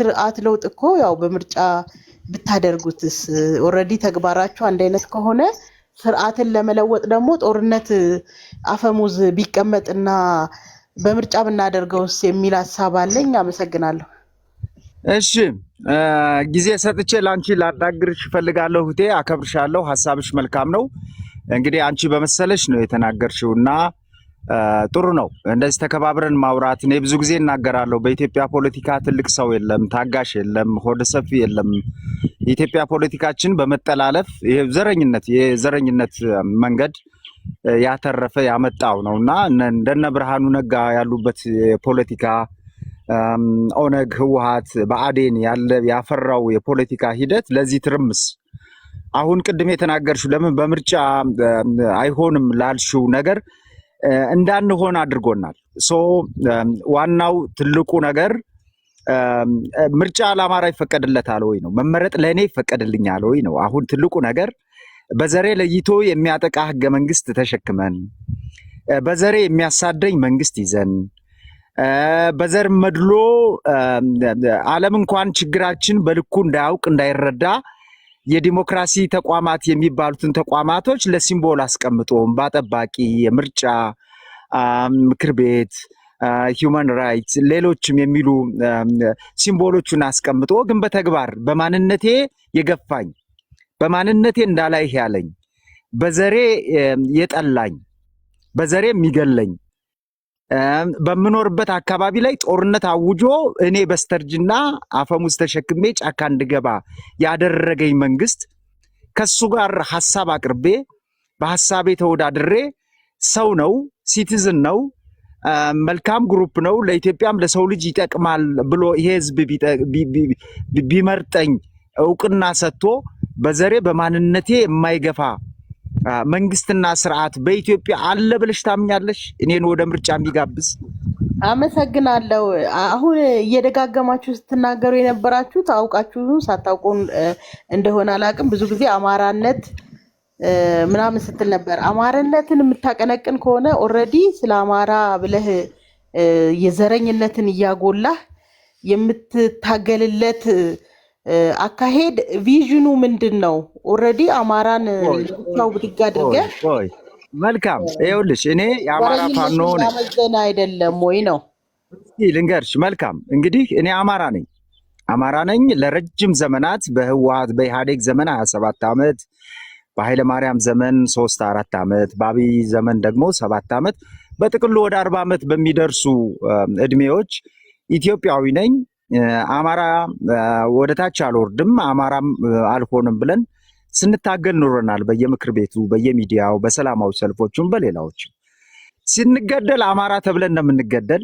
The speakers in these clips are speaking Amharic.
ስርዓት ለውጥ እኮ ያው በምርጫ ብታደርጉትስ ኦልሬዲ ተግባራችሁ አንድ አይነት ከሆነ ስርዓትን ለመለወጥ ደግሞ ጦርነት አፈሙዝ ቢቀመጥና በምርጫ ብናደርገውስ የሚል ሐሳብ አለኝ። አመሰግናለሁ። እሺ ጊዜ ሰጥቼ ላንቺ ላዳግርሽ ፈልጋለሁ። እህቴ አከብርሻለሁ። ሐሳብሽ መልካም ነው። እንግዲህ አንቺ በመሰለሽ ነው የተናገርሽውና ጥሩ ነው። እንደዚህ ተከባብረን ማውራት። እኔ ብዙ ጊዜ እናገራለሁ፣ በኢትዮጵያ ፖለቲካ ትልቅ ሰው የለም፣ ታጋሽ የለም፣ ሆደ ሰፊ የለም። የኢትዮጵያ ፖለቲካችን በመጠላለፍ የዘረኝነት መንገድ ያተረፈ ያመጣው ነውና እንደነ ብርሃኑ ነጋ ያሉበት የፖለቲካ ኦነግ፣ ህወሓት፣ ብአዴን ያፈራው የፖለቲካ ሂደት ለዚህ ትርምስ አሁን ቅድም የተናገርሽው ለምን በምርጫ አይሆንም ላልሽው ነገር እንዳንሆን አድርጎናል። ዋናው ትልቁ ነገር ምርጫ ለአማራ ይፈቀድለታል ወይ ነው፣ መመረጥ ለእኔ ይፈቀድልኛል ወይ ነው። አሁን ትልቁ ነገር በዘሬ ለይቶ የሚያጠቃ ህገ መንግስት ተሸክመን በዘሬ የሚያሳደኝ መንግስት ይዘን በዘር መድሎ ዓለም እንኳን ችግራችን በልኩ እንዳያውቅ እንዳይረዳ የዲሞክራሲ ተቋማት የሚባሉትን ተቋማቶች ለሲምቦል አስቀምጦ ባጠባቂ የምርጫ ምክር ቤት፣ ሂውማን ራይትስ፣ ሌሎችም የሚሉ ሲምቦሎቹን አስቀምጦ ግን በተግባር በማንነቴ የገፋኝ በማንነቴ እንዳላይህ ያለኝ በዘሬ የጠላኝ በዘሬ የሚገለኝ በምኖርበት አካባቢ ላይ ጦርነት አውጆ እኔ በስተርጅና አፈሙዝ ተሸክሜ ጫካ እንድገባ ያደረገኝ መንግስት ከሱ ጋር ሐሳብ አቅርቤ በሐሳቤ ተወዳድሬ ሰው ነው፣ ሲቲዝን ነው፣ መልካም ግሩፕ ነው፣ ለኢትዮጵያም ለሰው ልጅ ይጠቅማል ብሎ ይሄ ህዝብ ቢመርጠኝ እውቅና ሰጥቶ በዘሬ በማንነቴ የማይገፋ መንግስትና ስርዓት በኢትዮጵያ አለ ብለሽ ታምኛለሽ? እኔን ወደ ምርጫ የሚጋብዝ? አመሰግናለሁ። አሁን እየደጋገማችሁ ስትናገሩ የነበራችሁት አውቃችሁ ሳታውቁ እንደሆነ አላውቅም። ብዙ ጊዜ አማራነት ምናምን ስትል ነበር። አማራነትን የምታቀነቅን ከሆነ ኦልሬዲ ስለ አማራ ብለህ የዘረኝነትን እያጎላህ የምትታገልለት አካሄድ ቪዥኑ ምንድን ነው? ኦልሬዲ አማራን ለብቻው ብድግ አድርገህ መልካም። ይኸውልሽ እኔ የአማራ ፋኖ ነኝ አይደለም ወይ ነው? እስኪ ልንገርሽ። መልካም እንግዲህ እኔ አማራ ነኝ። ለረጅም ዘመናት በህወሓት በኢህአዴግ ዘመን 27 ዓመት፣ በኃይለ ማርያም ዘመን 3-4 ዓመት፣ በአብይ ዘመን ደግሞ 7 ዓመት፣ በጥቅሉ ወደ 40 ዓመት በሚደርሱ እድሜዎች ኢትዮጵያዊ ነኝ። አማራ ወደ ታች አልወርድም፣ አማራም አልሆንም ብለን ስንታገል ኑረናል። በየምክር ቤቱ፣ በየሚዲያው፣ በሰላማዊ ሰልፎቹም በሌላዎች ስንገደል አማራ ተብለን ነው የምንገደል።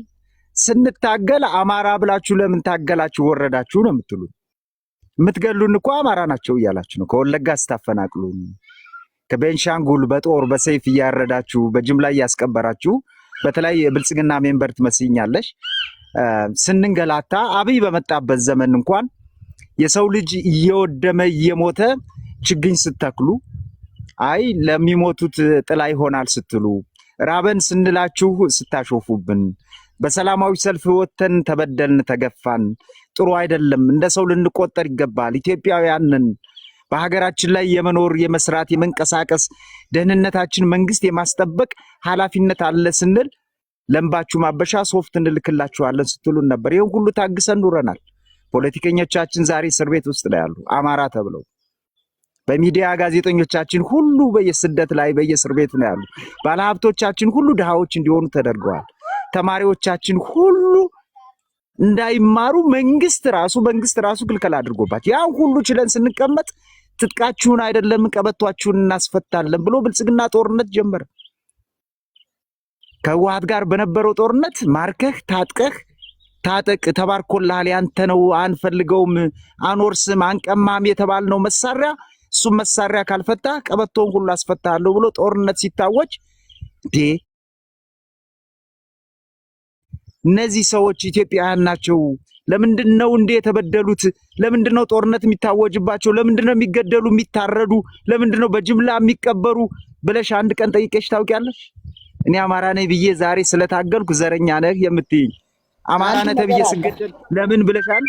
ስንታገል አማራ ብላችሁ ለምን ታገላችሁ ወረዳችሁ ነው የምትሉ። የምትገሉን እኮ አማራ ናቸው እያላችሁ ነው። ከወለጋ ስታፈናቅሉን፣ ከቤንሻንጉል በጦር በሰይፍ እያረዳችሁ በጅምላ እያስቀበራችሁ፣ በተለይ የብልጽግና ሜምበር ትመስኛለሽ። ስንንገላታ አብይ በመጣበት ዘመን እንኳን የሰው ልጅ እየወደመ እየሞተ ችግኝ ስተክሉ፣ አይ ለሚሞቱት ጥላ ይሆናል ስትሉ፣ ራበን ስንላችሁ ስታሾፉብን፣ በሰላማዊ ሰልፍ ወተን ተበደልን፣ ተገፋን፣ ጥሩ አይደለም፣ እንደ ሰው ልንቆጠር ይገባል፣ ኢትዮጵያውያንን በሀገራችን ላይ የመኖር የመስራት የመንቀሳቀስ ደህንነታችን መንግስት የማስጠበቅ ኃላፊነት አለ ስንል ለምባችሁ ማበሻ ሶፍት እንልክላችኋለን ስትሉን ነበር። ይሄን ሁሉ ታግሰን ኑረናል። ፖለቲከኞቻችን ዛሬ እስር ቤት ውስጥ ነው ያሉ አማራ ተብለው። በሚዲያ ጋዜጠኞቻችን ሁሉ በየስደት ላይ በየእስር ቤት ነው ያሉ። ባለሀብቶቻችን ሁሉ ድሃዎች እንዲሆኑ ተደርገዋል። ተማሪዎቻችን ሁሉ እንዳይማሩ መንግስት ራሱ ክልከላ አድርጎባቸው ያ ሁሉ ችለን ስንቀመጥ ትጥቃችሁን አይደለም ቀበቷችሁን እናስፈታለን ብሎ ብልጽግና ጦርነት ጀመረ። ከህወሓት ጋር በነበረው ጦርነት ማርከህ ታጥቀህ ታጠቅ ተባርኮልሃል፣ ያንተ ነው፣ አንፈልገውም፣ አንወርስም፣ አንቀማም የተባልነው መሳሪያ እሱም መሳሪያ ካልፈታ ቀበቶን ሁሉ አስፈታለሁ ብሎ ጦርነት ሲታወጅ እነዚህ ሰዎች ኢትዮጵያውያን ናቸው። ለምንድነው እንደ የተበደሉት? ለምንድነው ጦርነት የሚታወጅባቸው? ለምንድነው የሚገደሉ የሚታረዱ? ለምንድነው በጅምላ የሚቀበሩ ብለሽ አንድ ቀን ጠይቀሽ ታውቂያለሽ? እኔ አማራ ነኝ ብዬ ዛሬ ስለታገልኩ ዘረኛ ነህ የምትይኝ አማራ ነህ ተብዬ ስገደል ለምን ብለሻል?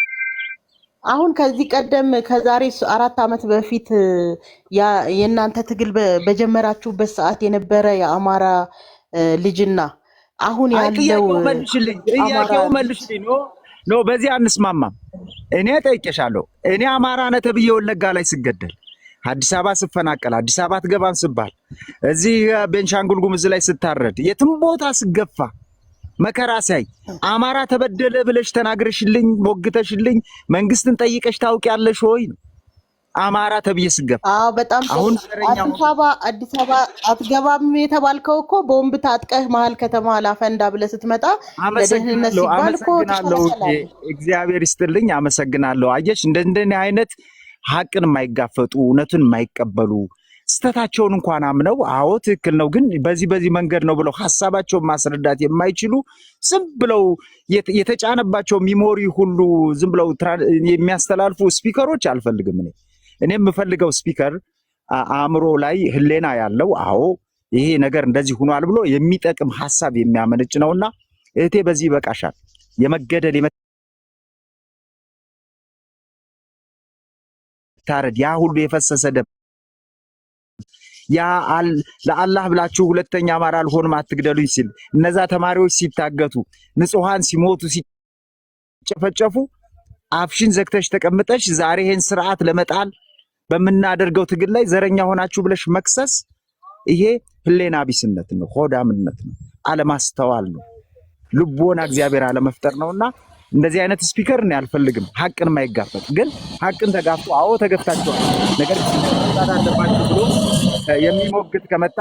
አሁን ከዚህ ቀደም ከዛሬ 4 ዓመት በፊት የእናንተ ትግል በጀመራችሁበት ሰዓት የነበረ የአማራ ልጅና አሁን ያለው ጥያቄው መልሽልኝ፣ አማራ ጥያቄው መልሽልኝ። ኖ በዚህ አንስማማም። እኔ ጠይቄሻለሁ። እኔ አማራ ነህ ተብዬ ወለጋ ላይ ስገደል፣ አዲስ አበባ ስፈናቀል፣ አዲስ አበባ አትገባም ስባል፣ እዚህ ቤንሻንጉል ጉሙዝ ላይ ስታረድ፣ የትም ቦታ ስገፋ መከራ ሳይ አማራ ተበደለ ብለሽ ተናግረሽልኝ ሞግተሽልኝ መንግስትን ጠይቀሽ ታውቂያለሽ ወይ? አማራ ተብዬ ስገፋ በጣም አሁን አዲስ አበባ አትገባም የተባልከው እኮ ቦምብ ታጥቀህ መሀል ከተማ ላፈንዳ ብለህ ስትመጣ ለደህንነት ሲባል እኮ ተሰላሰላል። እግዚአብሔር ይስጥልኝ፣ አመሰግናለሁ። አየሽ እንደኔ አይነት ሀቅን የማይጋፈጡ እውነትን የማይቀበሉ ስተታቸውን እንኳን አምነው አዎ ትክክል ነው ግን በዚህ መንገድ ነው ብለው ሐሳባቸውን ማስረዳት የማይችሉ ዝም ብለው የተጫነባቸው ሚሞሪ ሁሉ ዝም ብለው የሚያስተላልፉ ስፒከሮች አልፈልግም። እኔ የምፈልገው ስፒከር አእምሮ ላይ ህሌና ያለው አዎ ይሄ ነገር እንደዚህ ሆኗል ብሎ የሚጠቅም ሐሳብ የሚያመነጭ ነውና እህቴ በዚህ ይበቃሻል። የመገደል የመታረድ ያ ሁሉ የፈሰሰ ደም ያ ለአላህ ብላችሁ ሁለተኛ አማራ አልሆንም አትግደሉኝ ሲል እነዛ ተማሪዎች ሲታገቱ ንጹሃን ሲሞቱ ሲጨፈጨፉ አፍሽን ዘግተሽ ተቀምጠሽ ዛሬ ይሄን ስርዓት ለመጣል በመናደርገው ትግል ላይ ዘረኛ ሆናችሁ ብለሽ መክሰስ ይሄ ህሌና ቢስነት ነው፣ ሆዳምነት ነው፣ አለማስተዋል ነው፣ ልቦና እግዚአብሔር አለመፍጠር ነውና እንደዚህ አይነት ስፒከር ነው አልፈልግም። ሐቅን ማይጋፈጥ ግን ሐቅን ተጋፍቶ አዎ ተገፍታችኋል ነገር ግን አለባችሁ ብሎ የሚሞግት ከመጣ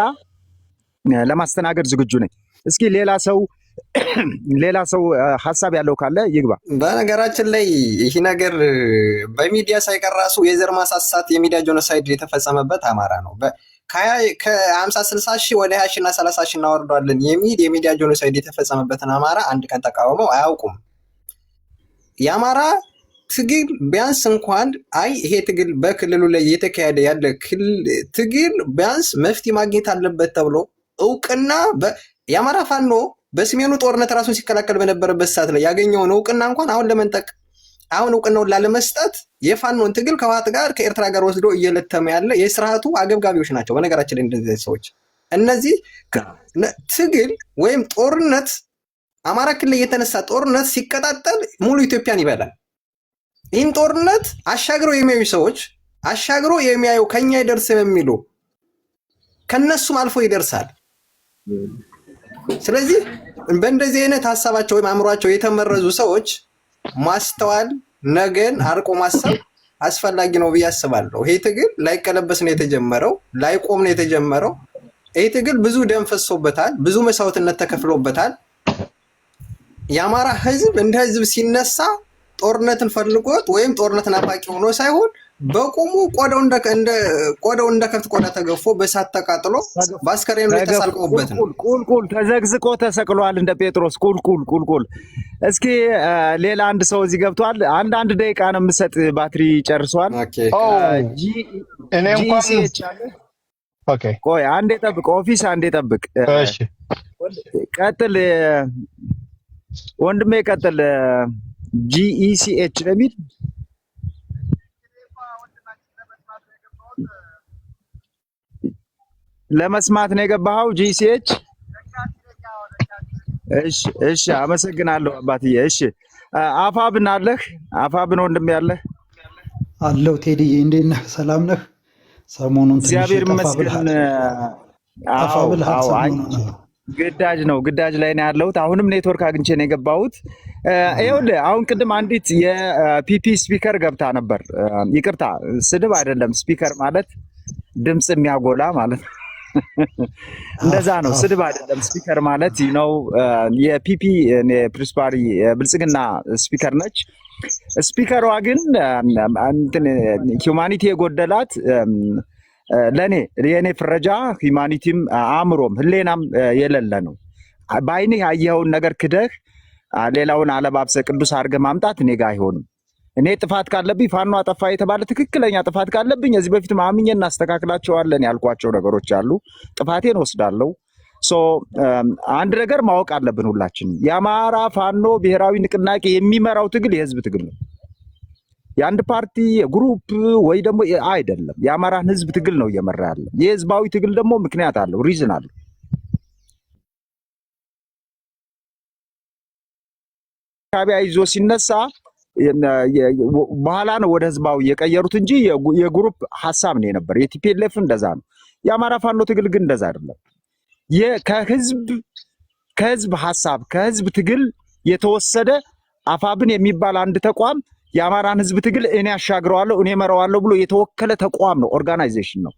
ለማስተናገድ ዝግጁ ነኝ። እስኪ ሌላ ሰው ሐሳብ ያለው ካለ ይግባ። በነገራችን ላይ ይሄ ነገር በሚዲያ ሳይቀር ራሱ የዘር ማሳሳት የሚዲያ ጄኖሳይድ የተፈጸመበት አማራ ነው። ከ50-60 ሺህ ወደ 20 ሺህ እና 30 ሺህ እናወርደዋለን የሚል የሚዲያ ጄኖሳይድ የተፈጸመበትን አማራ አንድ ቀን ተቃውመው አያውቁም። የአማራ ትግል ቢያንስ እንኳን ይሄ ትግል በክልሉ ላይ እየተካሄደ ያለ ትግል ቢያንስ መፍትሄ ማግኘት አለበት ተብሎ እውቅና የአማራ ፋኖ በሰሜኑ ጦርነት ራሱን ሲከላከል በነበረበት ሰዓት ላይ ያገኘውን እውቅና እንኳን አሁን ለመንጠቅ አሁን እውቅናውን ላለመስጠት የፋኖን ትግል ከህወሓት ጋር ከኤርትራ ጋር ወስዶ እየለተመ ያለ የስርዓቱ አገብጋቢዎች ናቸው። በነገራችን ላይ እንደዚህ ሰዎች እነዚህ ትግል ወይም ጦርነት አማራ ክልል የተነሳ ጦርነት ሲቀጣጠል ሙሉ ኢትዮጵያን ይበላል። ይህን ጦርነት አሻግረው የሚያዩ ሰዎች አሻግረው የሚያዩ ከኛ ይደርስ የሚሉ ከነሱም አልፎ ይደርሳል። ስለዚህ በእንደዚህ አይነት ሀሳባቸው ወይም አእምሯቸው የተመረዙ ሰዎች ማስተዋል፣ ነገን አርቆ ማሰብ አስፈላጊ ነው ብዬ አስባለሁ። ይሄ ትግል ላይቀለበስ ነው የተጀመረው፣ ላይቆም ነው የተጀመረው። ይሄ ትግል ብዙ ደም ፈሶበታል፣ ብዙ መስዋዕትነት ተከፍሎበታል። የአማራ ህዝብ እንደ ህዝብ ሲነሳ ጦርነትን ፈልጎት ወይም ጦርነትን አፋቂ ሆኖ ሳይሆን በቁሙ ቆዳው እንደ ከብት ቆዳ ተገፎ በሳት ተቃጥሎ በአስከሬኑ ላይ ተሳልቀውበት ነው። ቁልቁል ተዘግዝቆ ተሰቅሏል እንደ ጴጥሮስ ቁልቁል። እስኪ ሌላ አንድ ሰው እዚህ ገብቷል። አንድ ደቂቃ ነው የምሰጥ፣ ባትሪ ጨርሷል። ቆይ አንዴ ጠብቅ፣ ኦፊስ አንዴ ጠብቅ። ቀጥል ወንድሜ ቀጥል። GECH ለሚል ለመስማት ነው የገባኸው? GECH እሺ፣ አመሰግናለሁ አባትዬ። እሺ አፋብን አለህ? አፋብን ወንድሜ ያለህ አለው። ቴዲዬ እንዴት ነህ? ሰላም ነህ? ሰሞኑን እግዚአብሔር ይመስገን። ግዳጅ ላይ ነው ያለሁት። አሁንም ኔትወርክ አግኝቼ ነው የገባሁት። ይኸውልህ አሁን ቅድም አንዲት የፒፒ ስፒከር ገብታ ነበር። ይቅርታ ስድብ አይደለም፣ ስፒከር ማለት ድምፅ የሚያጎላ ማለት ነው። እንደዛ ነው፣ ስድብ አይደለም። ስፒከር ማለት ነው የፒፒ ፕሪንሲፓሊ ብልጽግና ስፒከር ነች። ስፒከሯ ግን ሂውማኒቲ የጎደላት የኔ ፍረጃ ሂውማኒቲም አእምሮም ህሌናም የሌለ ነው። በአይንህ ያየኸውን ነገር ክደህ ሌላውን አለባብሰ ቅዱስ አድርገህ ማምጣት እኔ ጋር አይሆንም። እኔ ጥፋት ካለብኝ ፋኖ አጠፋ የተባለ ትክክለኛ ጥፋት ካለብኝ እዚህ በፊት ማምኜ እናስተካክላቸዋለን ያልኳቸው ነገሮች አሉ። ጥፋቴን ወስዳለሁ። አንድ ነገር ማወቅ አለብን ሁላችንም። የአማራ ፋኖ ብሔራዊ ንቅናቄ የሚመራው ትግል የህዝብ ትግል ነው። የአንድ ፓርቲ የግሩፕ ወይ ደግሞ አይደለም። የአማራን ህዝብ ትግል ነው እየመራ ያለ። የህዝባዊ ትግል ደግሞ ምክንያት አለው፣ ሪዝን አለው። ሻዕቢያ ይዞ ሲነሳ በኋላ ነው ወደ ህዝባዊ የቀየሩት እንጂ የግሩፕ ሀሳብ ነው የነበር። የቲፒኤልኤፍ እንደዛ ነው። የአማራ ፋኖ ትግል ግን እንደዛ አይደለም። ከህዝብ ሀሳብ ከህዝብ ትግል የተወሰደ አፋብን የሚባል አንድ ተቋም የአማራን ህዝብ ትግል እኔ አሻግረዋለሁ እኔ መራዋለሁ ብሎ የተወከለ ተቋም ነው፣ ኦርጋናይዜሽን ነው።